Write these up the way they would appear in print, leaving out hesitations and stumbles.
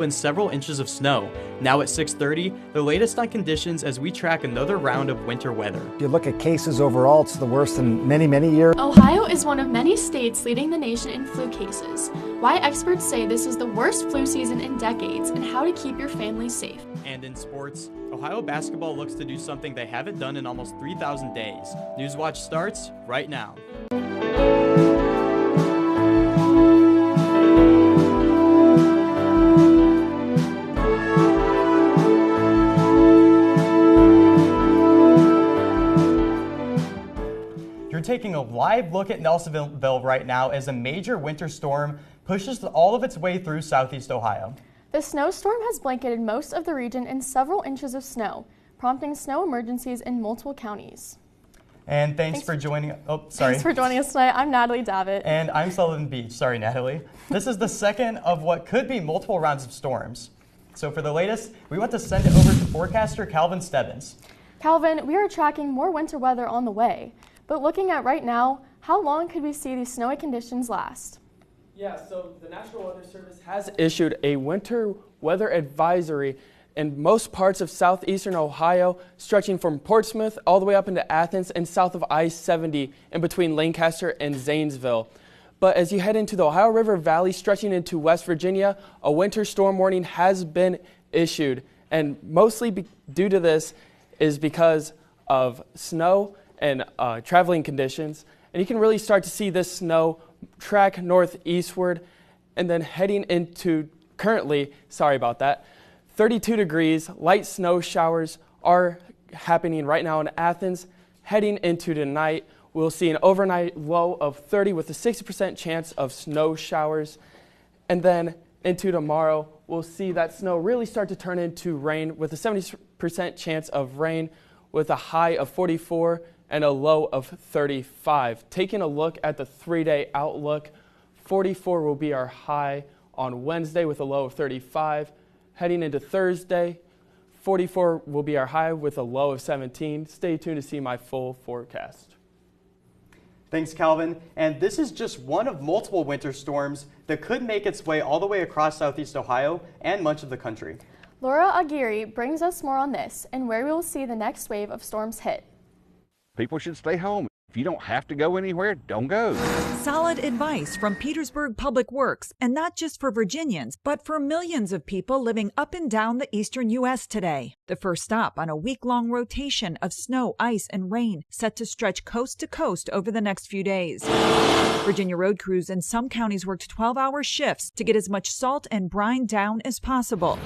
and several inches of snow. Now at 6:30, the latest on conditions as we track another round of winter weather. If you look at cases overall, it's the worst in many, many years. Ohio is one of many states leading the nation in flu cases. Why experts say this is the worst flu season in decades and how to keep your family safe. And in sports, Ohio basketball looks to do something they haven't done in almost 3,000 days. Newswatch starts right now. Taking a live look at Nelsonville right now as a major winter storm pushes all of its way through southeast Ohio. The snowstorm has blanketed most of the region in several inches of snow, prompting snow emergencies in multiple counties. And thanks for joining us tonight. I'm Natalie Davitt. And I'm Sullivan Beach. Sorry, Natalie. This is the second of what could be multiple rounds of storms. So for the latest, we want to send it over to forecaster Calvin Stebbins. Calvin, we are tracking more winter weather on the way. But looking at right now, how long could we see these snowy conditions last? Yeah, so the National Weather Service has issued a winter weather advisory in most parts of southeastern Ohio, stretching from Portsmouth all the way up into Athens and south of I-70 in between Lancaster and Zanesville. But as you head into the Ohio River Valley, stretching into West Virginia, a winter storm warning has been issued. And mostly due to this is because of snow and traveling conditions, and you can really start to see this snow track northeastward and then heading into currently, 32 degrees, light snow showers are happening right now in Athens. Heading into tonight, we'll see an overnight low of 30 with a 60% chance of snow showers, and then into tomorrow, we'll see that snow really start to turn into rain with a 70% chance of rain with a high of 44 and a low of 35. Taking a look at the 3-day outlook, 44 will be our high on Wednesday with a low of 35. Heading into Thursday, 44 will be our high with a low of 17. Stay tuned to see my full forecast. Thanks, Calvin. And this is just one of multiple winter storms that could make its way all the way across southeast Ohio and much of the country. Laura Aguirre brings us more on this and where we will see the next wave of storms hit. People should stay home. If you don't have to go anywhere, don't go. Solid advice from Petersburg Public Works, and not just for Virginians, but for millions of people living up and down the eastern U.S. today. The first stop on a week-long rotation of snow, ice, and rain set to stretch coast to coast over the next few days. Virginia road crews in some counties worked 12-hour shifts to get as much salt and brine down as possible.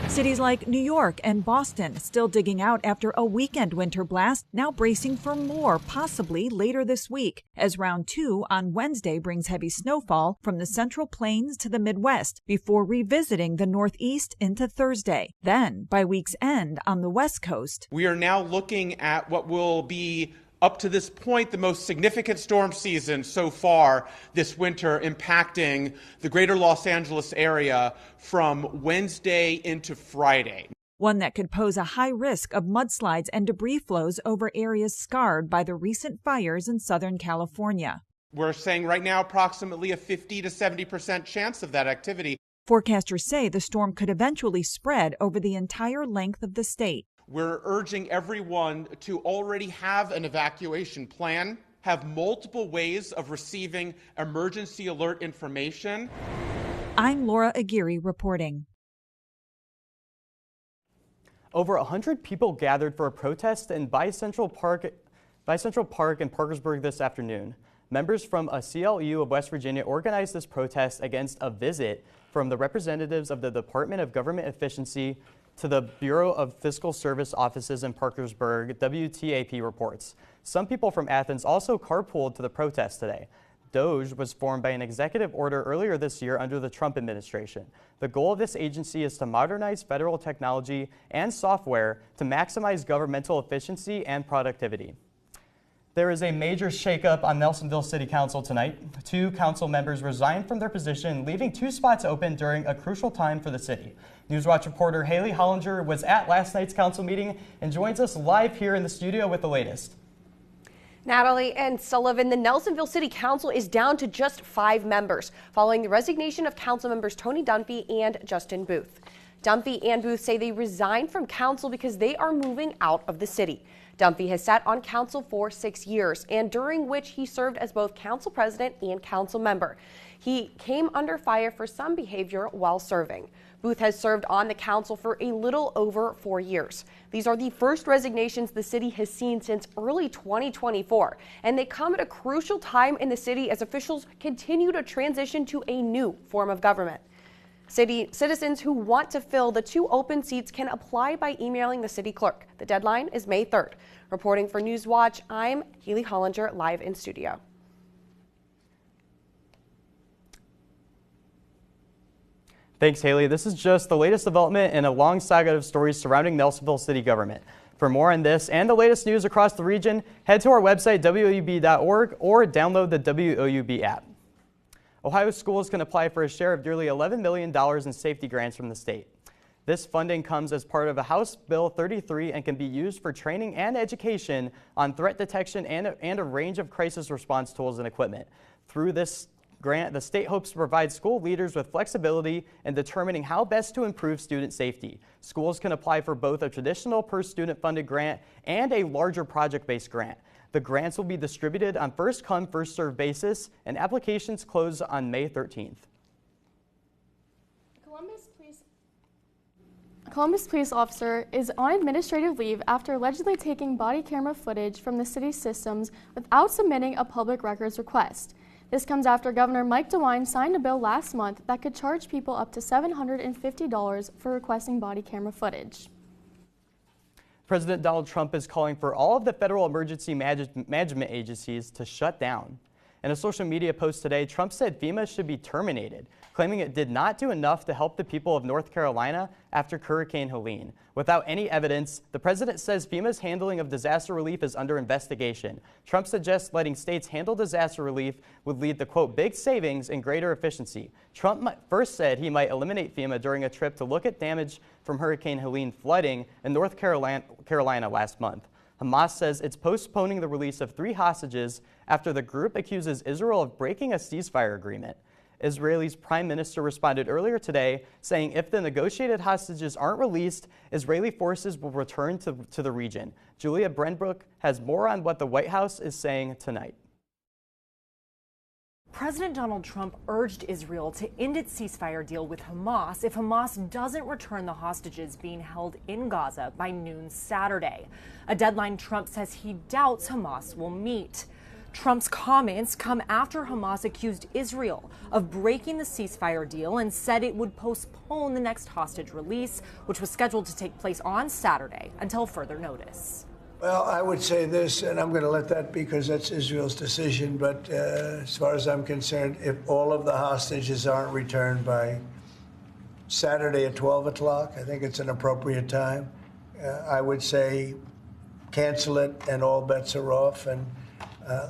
Cities like New York and Boston still digging out after a weekend winter blast, now bracing for more, possibly later this week, as round 2 on Wednesday brings heavy snowfall from the Central Plains to the Midwest before revisiting the Northeast into Thursday. Then, by week's end on the West Coast, we are now looking at what will be up to this point, the most significant storm season so far this winter, impacting the greater Los Angeles area from Wednesday into Friday. One that could pose a high risk of mudslides and debris flows over areas scarred by the recent fires in Southern California. We're saying right now approximately a 50 to 70% chance of that activity. Forecasters say the storm could eventually spread over the entire length of the state. We're urging everyone to already have an evacuation plan, have multiple ways of receiving emergency alert information. I'm Laura Aguirre reporting. Over 100 people gathered for a protest in Central Park in Parkersburg this afternoon. Members from a CLU of West Virginia organized this protest against a visit from the representatives of the Department of Government Efficiency to the Bureau of Fiscal Service offices in Parkersburg, WTAP reports. Some people from Athens also carpooled to the protest today. DOGE was formed by an executive order earlier this year under the Trump administration. The goal of this agency is to modernize federal technology and software to maximize governmental efficiency and productivity. There is a major shakeup on Nelsonville City Council tonight. 2 council members resigned from their position, leaving 2 spots open during a crucial time for the city. Newswatch reporter Haley Hollinger was at last night's council meeting and joins us live here in the studio with the latest. Natalie and Sullivan, the Nelsonville City Council is down to just 5 members following the resignation of council members Tony Dunphy and Justin Booth. Dunphy and Booth say they resigned from council because they are moving out of the city. Dunphy has sat on council for 6 years, and during which he served as both council president and council member. He came under fire for some behavior while serving. Booth has served on the council for a little over 4 years. These are the first resignations the city has seen since early 2024, and they come at a crucial time in the city as officials continue to transition to a new form of government. City citizens who want to fill the 2 open seats can apply by emailing the city clerk. The deadline is May 3rd. Reporting for Newswatch, I'm Keely Hollinger, live in studio. Thanks, Haley. This is just the latest development in a long saga of stories surrounding Nelsonville city government. For more on this and the latest news across the region, head to our website, woub.org, or download the WOUB app. Ohio schools can apply for a share of nearly $11 million in safety grants from the state. This funding comes as part of a House Bill 33 and can be used for training and education on threat detection and a range of crisis response tools and equipment. Through this grant, the state hopes to provide school leaders with flexibility in determining how best to improve student safety. Schools can apply for both a traditional per-student funded grant and a larger project-based grant. The grants will be distributed on first-come, first-served basis, and applications close on May 13th. Columbus police officer is on administrative leave after allegedly taking body camera footage from the city's systems without submitting a public records request. This comes after Governor Mike DeWine signed a bill last month that could charge people up to $750 for requesting body camera footage. President Donald Trump is calling for all of the federal emergency management agencies to shut down. In a social media post today, Trump said FEMA should be terminated, claiming it did not do enough to help the people of North Carolina after Hurricane Helene. Without any evidence, the president says FEMA's handling of disaster relief is under investigation. Trump suggests letting states handle disaster relief would lead to, quote, big savings and greater efficiency. Trump first said he might eliminate FEMA during a trip to look at damage from Hurricane Helene flooding in North Carolina last month. Hamas says it's postponing the release of 3 hostages after the group accuses Israel of breaking a ceasefire agreement. Israel's prime minister responded earlier today, saying if the negotiated hostages aren't released, Israeli forces will return to the region. Julia Brenbrook has more on what the White House is saying tonight. President Donald Trump urged Israel to end its ceasefire deal with Hamas if Hamas doesn't return the hostages being held in Gaza by noon Saturday, a deadline Trump says he doubts Hamas will meet. Trump's comments come after Hamas accused Israel of breaking the ceasefire deal and said it would postpone the next hostage release, which was scheduled to take place on Saturday, until further notice. Well, I would say this, and I'm going to let that because that's Israel's decision, but as far as I'm concerned, if all of the hostages aren't returned by Saturday at 12 o'clock, I think it's an appropriate time. I would say cancel it and all bets are off and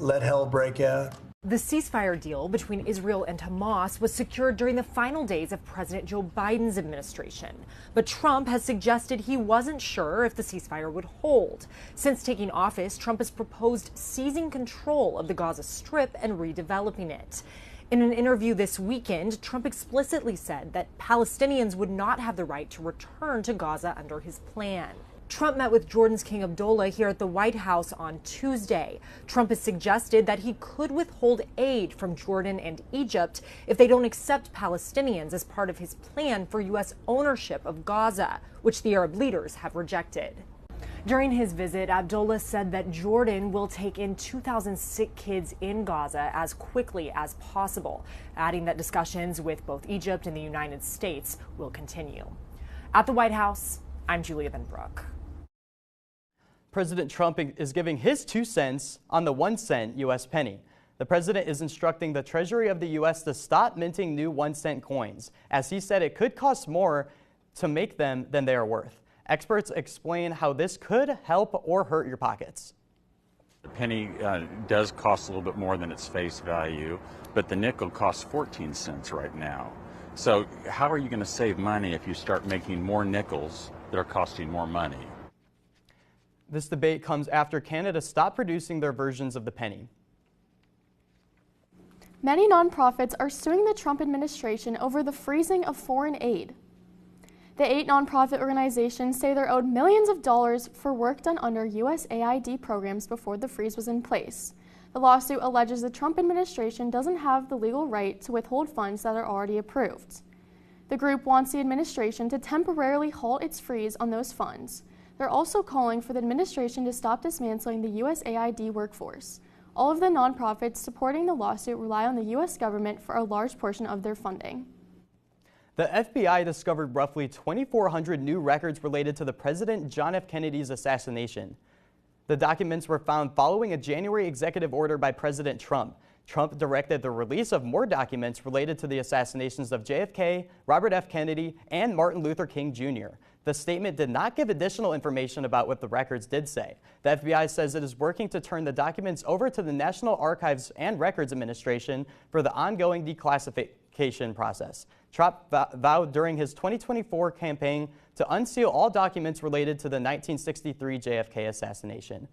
let hell break out. The ceasefire deal between Israel and Hamas was secured during the final days of President Joe Biden's administration. But Trump has suggested he wasn't sure if the ceasefire would hold. Since taking office, Trump has proposed seizing control of the Gaza Strip and redeveloping it. In an interview this weekend, Trump explicitly said that Palestinians would not have the right to return to Gaza under his plan. Trump met with Jordan's King Abdullah here at the White House on Tuesday. Trump has suggested that he could withhold aid from Jordan and Egypt if they don't accept Palestinians as part of his plan for U.S. ownership of Gaza, which the Arab leaders have rejected. During his visit, Abdullah said that Jordan will take in 2,000 sick kids in Gaza as quickly as possible, adding that discussions with both Egypt and the United States will continue. At the White House, I'm Julia Benbrook. President Trump is giving his 2 cents on the 1-cent U.S. penny. The president is instructing the Treasury of the U.S. to stop minting new 1-cent coins, as he said it could cost more to make them than they are worth. Experts explain how this could help or hurt your pockets. The penny does cost a little bit more than its face value, but the nickel costs 14 cents right now. So how are you going to save money if you start making more nickels that are costing more money? This debate comes after Canada stopped producing their versions of the penny. Many nonprofits are suing the Trump administration over the freezing of foreign aid. The 8 nonprofit organizations say they're owed millions of dollars for work done under USAID programs before the freeze was in place. The lawsuit alleges the Trump administration doesn't have the legal right to withhold funds that are already approved. The group wants the administration to temporarily halt its freeze on those funds. They're also calling for the administration to stop dismantling the USAID workforce. All of the nonprofits supporting the lawsuit rely on the U.S. government for a large portion of their funding. The FBI discovered roughly 2,400 new records related to the President John F. Kennedy's assassination. The documents were found following a January executive order by President Trump. Trump directed the release of more documents related to the assassinations of JFK, Robert F. Kennedy, and Martin Luther King Jr. The statement did not give additional information about what the records did say. The FBI says it is working to turn the documents over to the National Archives and Records Administration for the ongoing declassification process. Trump vowed during his 2024 campaign to unseal all documents related to the 1963 JFK assassination.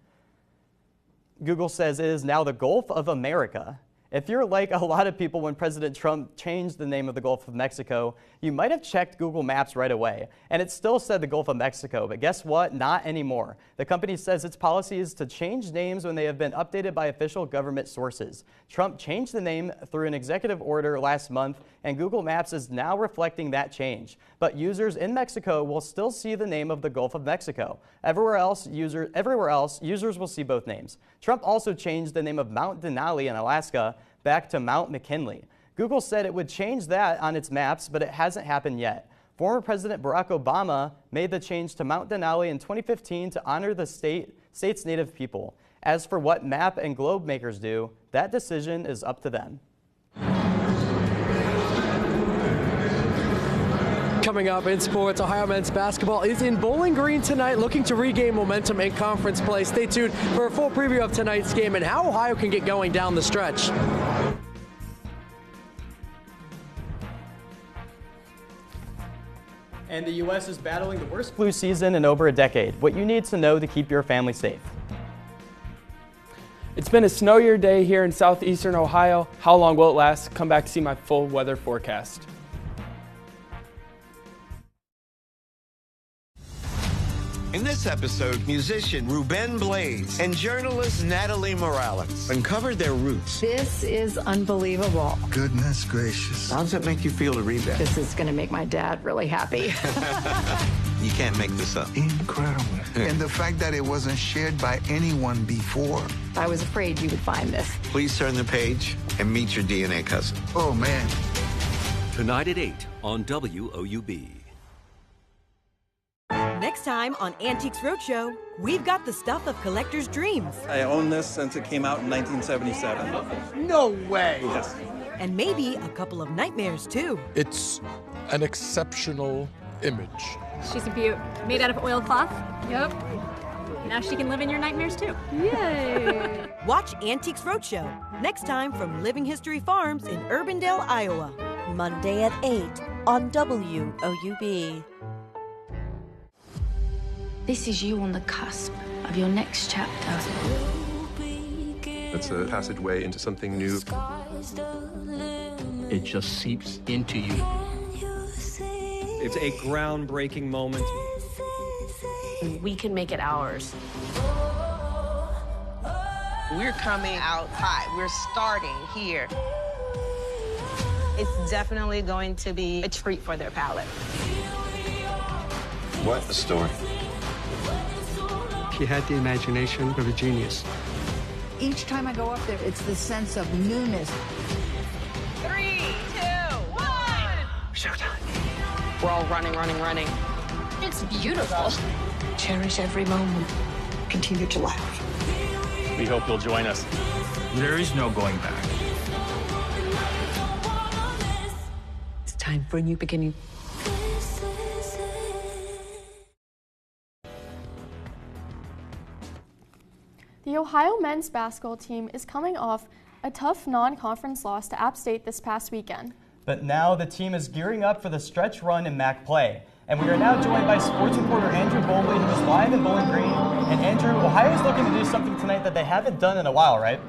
Google says it is now the Gulf of America. If you're like a lot of people when President Trump changed the name of the Gulf of Mexico, you might have checked Google Maps right away, and it still said the Gulf of Mexico, but guess what? Not anymore. The company says its policy is to change names when they have been updated by official government sources. Trump changed the name through an executive order last month, and Google Maps is now reflecting that change. But users in Mexico will still see the name of the Gulf of Mexico. Everywhere else, users will see both names. Trump also changed the name of Mount Denali in Alaska back to Mount McKinley. Google said it would change that on its maps, but it hasn't happened yet. Former President Barack Obama made the change to Mount Denali in 2015 to honor the state's native people. As for what map and globe makers do, that decision is up to them. Coming up in sports, Ohio men's basketball is in Bowling Green tonight, looking to regain momentum in conference play. Stay tuned for a full preview of tonight's game and how Ohio can get going down the stretch. And the U.S. is battling the worst flu season in over a decade. What you need to know to keep your family safe. It's been a snowier day here in southeastern Ohio. How long will it last? Come back to see my full weather forecast. In this episode, musician Ruben Blades and journalist Natalie Morales uncovered their roots. This is unbelievable. Goodness gracious. How does it make you feel to read that? This is going to make my dad really happy. You can't make this up. Incredible. And the fact that it wasn't shared by anyone before. I was afraid you would find this. Please turn the page and meet your DNA cousin. Oh, man. Tonight at 8 on WOUB. Next time on Antiques Roadshow, we've got the stuff of collectors' dreams. I own this since it came out in 1977. No way! Yes. And maybe a couple of nightmares, too. It's an exceptional image. She's a beaut. Made out of oilcloth. Yep. Now she can live in your nightmares, too. Yay! Watch Antiques Roadshow next time from Living History Farms in Urbandale, Iowa. Monday at 8 on WOUB. This is you on the cusp of your next chapter. It's a passageway into something new. It just seeps into you. It's a groundbreaking moment. We can make it ours. We're coming out hot. We're starting here. It's definitely going to be a treat for their palate. What a story. She had the imagination of a genius. Each time I go up there, it's the sense of newness. 3, 2, 1. Showtime. We're all running. It's beautiful. Cherish every moment. Continue to laugh. We hope you'll join us. There is no going back. It's time for a new beginning. The Ohio men's basketball team is coming off a tough non-conference loss to App State this past weekend. But now the team is gearing up for the stretch run in MAC play. And we are now joined by sports reporter Andrew Bowley, who is live in Bowling Green. And Andrew, Ohio is looking to do something tonight that they haven't done in a while, right?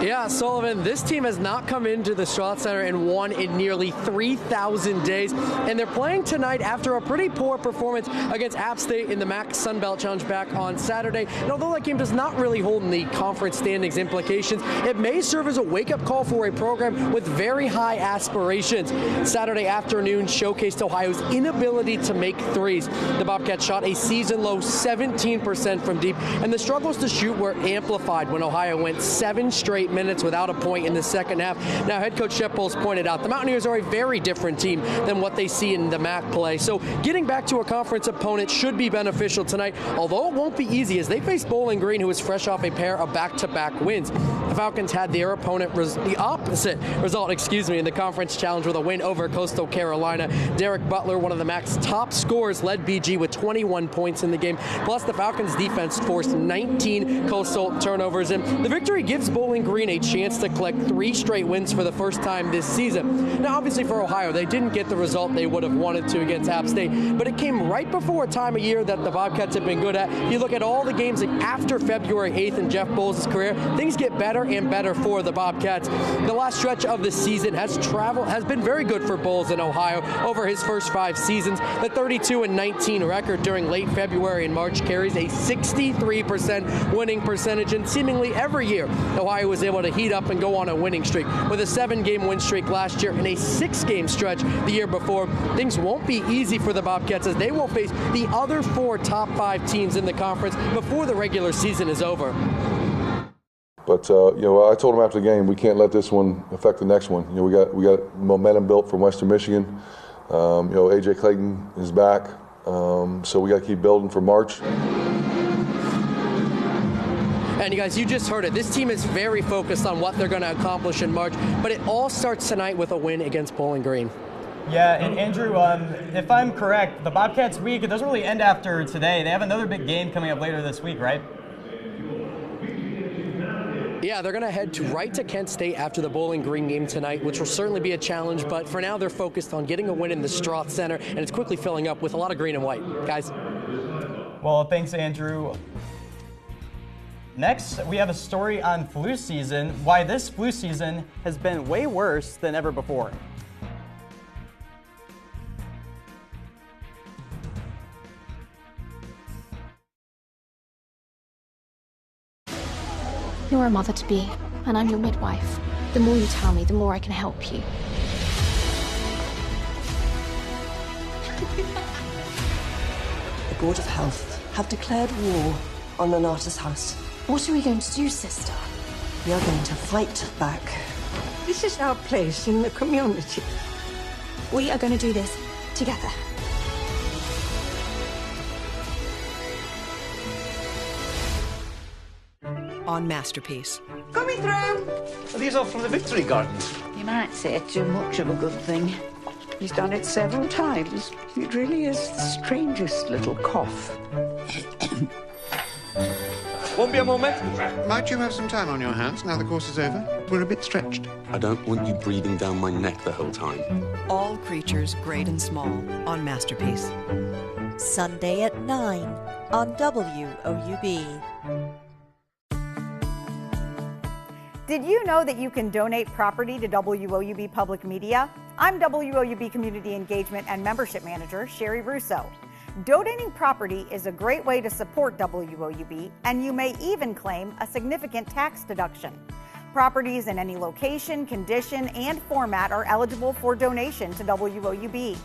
Yeah, Sullivan, this team has not come into the Strauss Center and won in nearly 3,000 days, and they're playing tonight after a pretty poor performance against App State in the MAC Sun Belt Challenge back on Saturday. And although that game does not really hold in the conference standings implications, it may serve as a wake-up call for a program with very high aspirations. Saturday afternoon showcased Ohio's inability to make threes. The Bobcats shot a season-low 17% from deep, and the struggles to shoot were amplified when Ohio went 7 straight minutes without a point in the second half. Now, head coach Shep Bowles pointed out the Mountaineers are a very different team than what they see in the MAC play. So getting back to a conference opponent should be beneficial tonight, although it won't be easy as they face Bowling Green, who is fresh off a pair of back-to-back wins. The Falcons had their opponent the opposite result, in the conference challenge with a win over Coastal Carolina. Derek Butler, one of the MAC's top scorers, led BG with 21 points in the game. Plus, the Falcons' defense forced 19 Coastal turnovers, and the victory gives Bowling Green a chance to collect 3 straight wins for the first time this season. Now, obviously for Ohio, they didn't get the result they would have wanted to against App State, but it came right before a time of year that the Bobcats have been good at. If you look at all the games after February 8th in Jeff Bowles' career, things get better and better for the Bobcats. The last stretch of the season has been very good for Bowles in Ohio over his first 5 seasons. The 32-19 record during late February and March carries a 63% winning percentage, and seemingly every year Ohio was able to heat up and go on a winning streak. With a 7-game win streak last year and a 6-game stretch the year before, things won't be easy for the Bobcats as they will face the other 4 top 5 teams in the conference before the regular season is over. But I told them after the game, we can't let this one affect the next one. We got momentum built from Western Michigan. AJ Clayton is back, so we got to keep building for March. And you guys, you just heard it. This team is very focused on what they're going to accomplish in March, but it all starts tonight with a win against Bowling Green. Yeah, and Andrew, if I'm correct, the Bobcats week, it doesn't really end after today. They have another big game coming up later this week, right? Yeah, they're going to head right to Kent State after the Bowling Green game tonight, which will certainly be a challenge, but for now they're focused on getting a win in the Strauss Center, and it's quickly filling up with a lot of green and white. Guys? Well, thanks, Andrew. Next, we have a story on flu season, why this flu season has been way worse than ever before. You're a mother-to-be, and I'm your midwife. The more you tell me, the more I can help you. The Board of Health have declared war on Nonata's house. What are we going to do, sister? We are going to fight back. This is our place in the community. We are going to do this together. On Masterpiece. Coming through! Are these all from the Victory Gardens? You might say too much of a good thing. He's done it several times. It really is the strangest little cough. Won't be a moment. Might you have some time on your hands now the course is over? We're a bit stretched. I don't want you breathing down my neck the whole time. All creatures great and small on Masterpiece. Sunday at 9 on WOUB. Did you know that you can donate property to WOUB Public Media? I'm WOUB Community Engagement and Membership Manager, Sherry Russo. Donating property is a great way to support WOUB, and you may even claim a significant tax deduction. Properties in any location, condition, and format are eligible for donation to WOUB.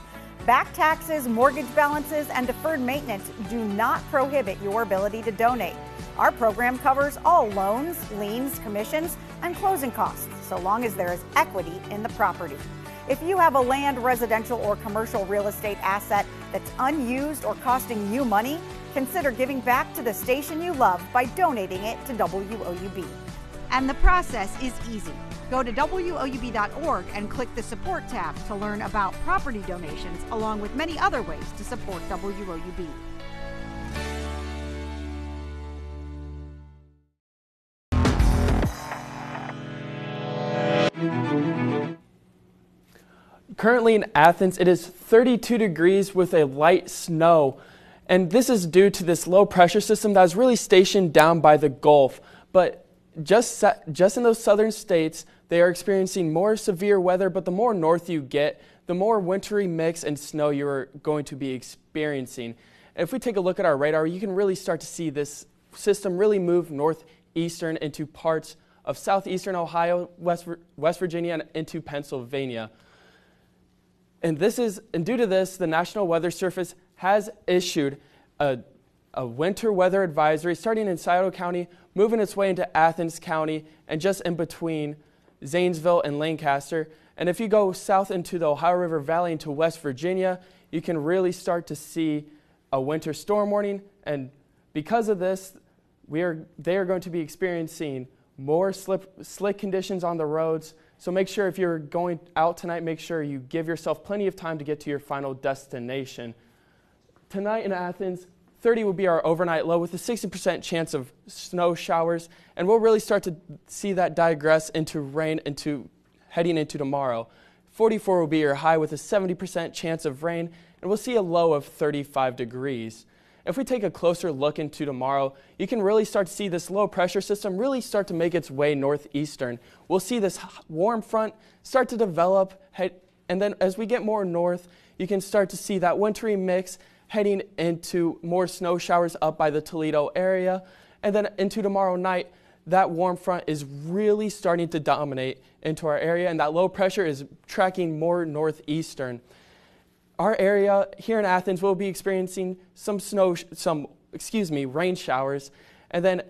Back taxes, mortgage balances, and deferred maintenance do not prohibit your ability to donate. Our program covers all loans, liens, commissions, and closing costs, so long as there is equity in the property. If you have a land, residential, or commercial real estate asset that's unused or costing you money, consider giving back to the station you love by donating it to WOUB. And the process is easy. Go to WOUB.org and click the Support tab to learn about property donations, along with many other ways to support WOUB. Currently in Athens, it is 32 degrees with a light snow, and this is due to this low pressure system that is really stationed down by the Gulf. But just in those southern states, they are experiencing more severe weather, but the more north you get, the more wintry mix and snow you're going to be experiencing. And if we take a look at our radar, you can really start to see this system really move northeastern into parts of southeastern Ohio, West Virginia, and into Pennsylvania. And due to this, the National Weather Service has issued a winter weather advisory starting in Scioto County, moving its way into Athens County, and just in between Zanesville and Lancaster. And if you go south into the Ohio River Valley into West Virginia, you can really start to see a winter storm warning. And because of this, they are going to be experiencing more slick conditions on the roads. So make sure if you're going out tonight, make sure you give yourself plenty of time to get to your final destination. Tonight in Athens, 30 will be our overnight low with a 60% chance of snow showers, and we'll really start to see that digress into rain heading into tomorrow. 44 will be your high with a 70% chance of rain, and we'll see a low of 35 degrees. If we take a closer look into tomorrow, you can really start to see this low pressure system really start to make its way northeastern. We'll see this warm front start to develop, and then as we get more north, you can start to see that wintry mix heading into more snow showers up by the Toledo area. And then into tomorrow night, that warm front is really starting to dominate into our area, and that low pressure is tracking more northeastern. Our area here in Athens will be experiencing some rain showers, and then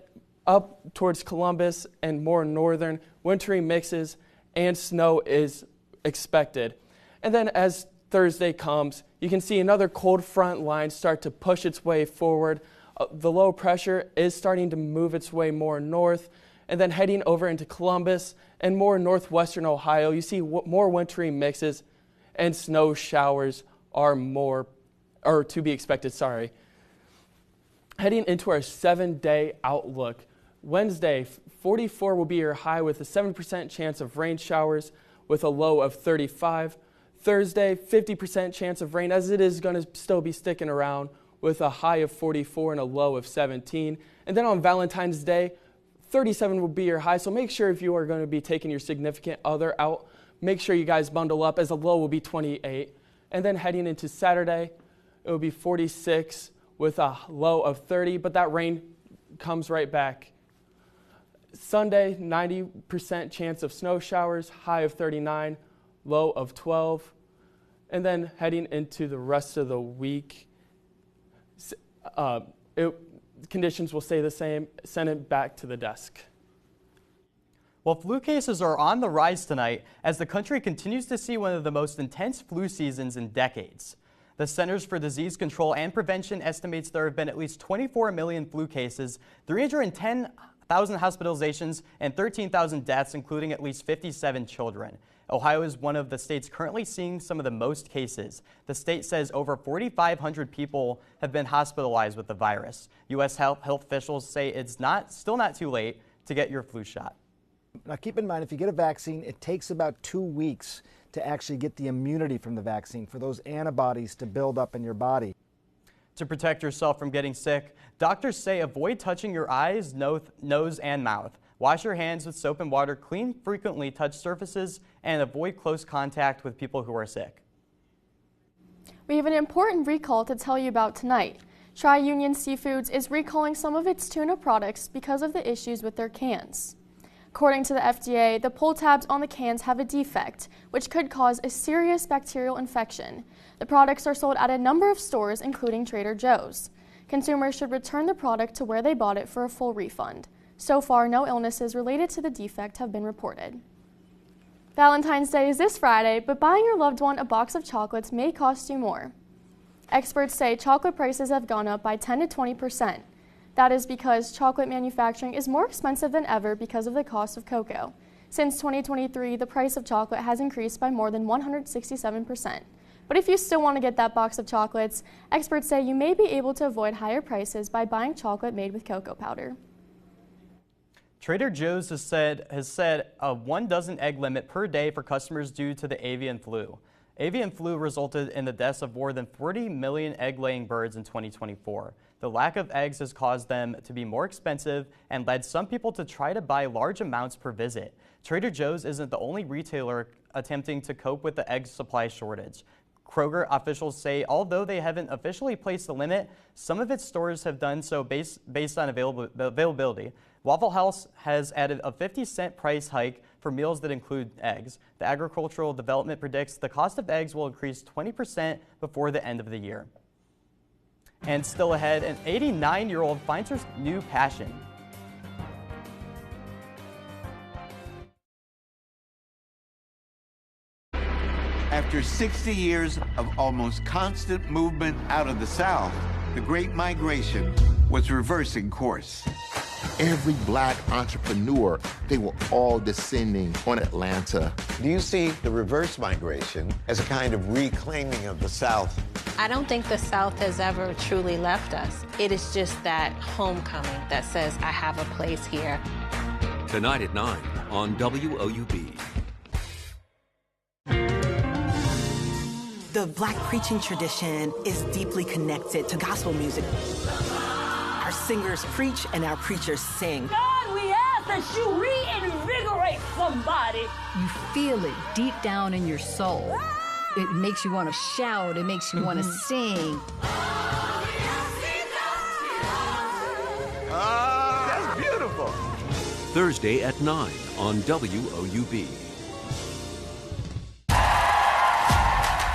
up towards Columbus and more northern, wintry mixes and snow is expected. And then as Thursday comes, you can see another cold front line start to push its way forward. The low pressure is starting to move its way more north, and then heading over into Columbus and more northwestern Ohio, you see more wintry mixes and snow showers are to be expected. Heading into our 7-day outlook, Wednesday, 44 will be your high with a 7% chance of rain showers with a low of 35. Thursday, 50% chance of rain, as it is going to still be sticking around with a high of 44 and a low of 17. And then on Valentine's Day, 37 will be your high. So make sure if you are going to be taking your significant other out, make sure you guys bundle up, as a low will be 28. And then heading into Saturday, it will be 46 with a low of 30, but that rain comes right back. Sunday, 90% chance of snow showers, high of 39, low of 12. And then heading into the rest of the week, conditions will stay the same. Send it back to the desk. Well, flu cases are on the rise tonight as the country continues to see one of the most intense flu seasons in decades. The Centers for Disease Control and Prevention estimates there have been at least 24 million flu cases, 310,000 hospitalizations, and 13,000 deaths, including at least 57 children. Ohio is one of the states currently seeing some of the most cases. The state says over 4,500 people have been hospitalized with the virus. U.S. health officials say it's still not too late to get your flu shot. Now keep in mind, if you get a vaccine, it takes about 2 weeks to actually get the immunity from the vaccine, for those antibodies to build up in your body. To protect yourself from getting sick, doctors say avoid touching your eyes, nose, and mouth. Wash your hands with soap and water, clean frequently, touch surfaces, and avoid close contact with people who are sick. We have an important recall to tell you about tonight. Tri-Union Seafoods is recalling some of its tuna products because of the issues with their cans. According to the FDA, the pull tabs on the cans have a defect, which could cause a serious bacterial infection. The products are sold at a number of stores, including Trader Joe's. Consumers should return the product to where they bought it for a full refund. So far, no illnesses related to the defect have been reported. Valentine's Day is this Friday, but buying your loved one a box of chocolates may cost you more. Experts say chocolate prices have gone up by 10 to 20%. That is because chocolate manufacturing is more expensive than ever because of the cost of cocoa. Since 2023, the price of chocolate has increased by more than 167%. But if you still want to get that box of chocolates, experts say you may be able to avoid higher prices by buying chocolate made with cocoa powder. Trader Joe's has set a 1 dozen egg limit per day for customers due to the avian flu. Avian flu resulted in the deaths of more than 40 million egg-laying birds in 2024. The lack of eggs has caused them to be more expensive and led some people to try to buy large amounts per visit. Trader Joe's isn't the only retailer attempting to cope with the egg supply shortage. Kroger officials say although they haven't officially placed the limit, some of its stores have done so based on availability. Waffle House has added a 50-cent price hike for meals that include eggs. The Agricultural Development predicts the cost of eggs will increase 20% before the end of the year. And still ahead, an 89-year-old finds her new passion. After 60 years of almost constant movement out of the South, the Great Migration was reversing course. Every black entrepreneur, they were all descending on Atlanta. Do you see the reverse migration as a kind of reclaiming of the South? I don't think the South has ever truly left us. It is just that homecoming that says, I have a place here. Tonight at 9 on WOUB. The Black preaching tradition is deeply connected to gospel music. Our singers preach and our preachers sing. God, we ask that you reinvigorate somebody. You feel it deep down in your soul. It makes you want to shout. It makes you want to sing. That's beautiful. Thursday at 9 on WOUB.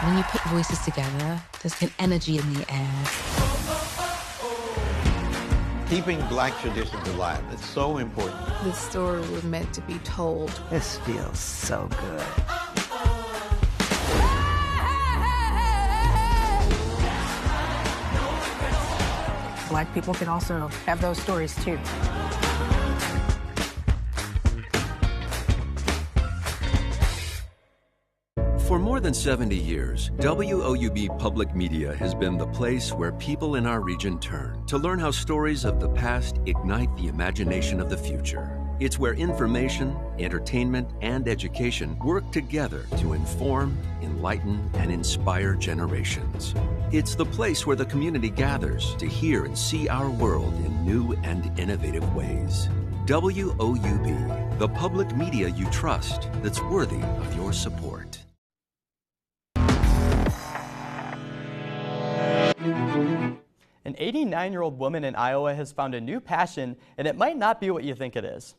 When you put voices together, there's an energy in the air. Keeping black traditions alive, it's so important. The story was meant to be told. This feels so good. Black people can also have those stories too. For more than 70 years, WOUB Public Media has been the place where people in our region turn to learn how stories of the past ignite the imagination of the future. It's where information, entertainment, and education work together to inform, enlighten, and inspire generations. It's the place where the community gathers to hear and see our world in new and innovative ways. WOUB, the public media you trust that's worthy of your support. An 89-year-old woman in Iowa has found a new passion, and it might not be what you think it is.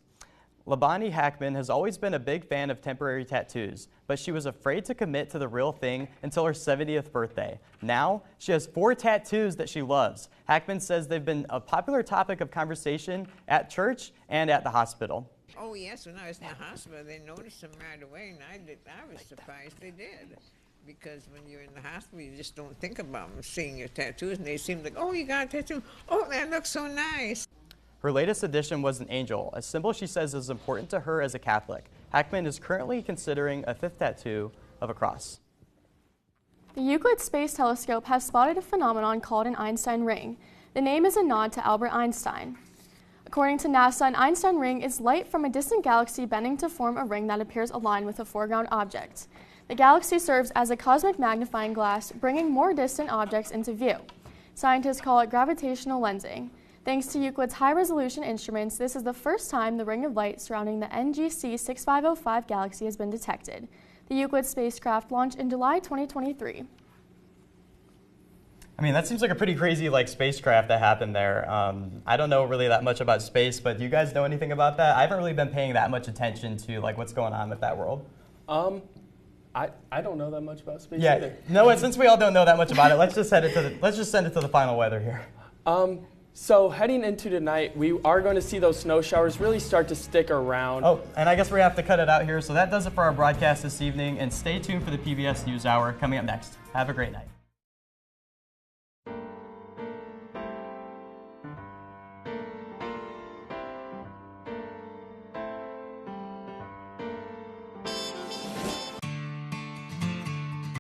Labani Hackman has always been a big fan of temporary tattoos, but she was afraid to commit to the real thing until her 70th birthday. Now, she has 4 tattoos that she loves. Hackman says they've been a popular topic of conversation at church and at the hospital. Oh, yes, when I was in the hospital, they noticed them right away, and I was surprised they did. Because when you're in the hospital, you just don't think about them seeing your tattoos, and they seem like, oh, you got a tattoo. Oh, that looks so nice. Her latest addition was an angel, a symbol she says is important to her as a Catholic. Hackman is currently considering a 5th tattoo of a cross. The Euclid Space Telescope has spotted a phenomenon called an Einstein ring. The name is a nod to Albert Einstein. According to NASA, an Einstein ring is light from a distant galaxy bending to form a ring that appears aligned with a foreground object. The galaxy serves as a cosmic magnifying glass, bringing more distant objects into view. Scientists call it gravitational lensing. Thanks to Euclid's high-resolution instruments, this is the first time the ring of light surrounding the NGC 6505 galaxy has been detected. The Euclid spacecraft launched in July 2023. I mean, that seems like a pretty crazy spacecraft that happened there. I don't know really that much about space, but do you guys know anything about that? I haven't really been paying that much attention to what's going on with that world. I don't know that much about space either. No, since we all don't know that much about it, let's just send it to the final weather here. So heading into tonight, we are going to see those snow showers really start to stick around. Oh, and I guess we have to cut it out here. So that does it for our broadcast this evening. And stay tuned for the PBS NewsHour coming up next. Have a great night.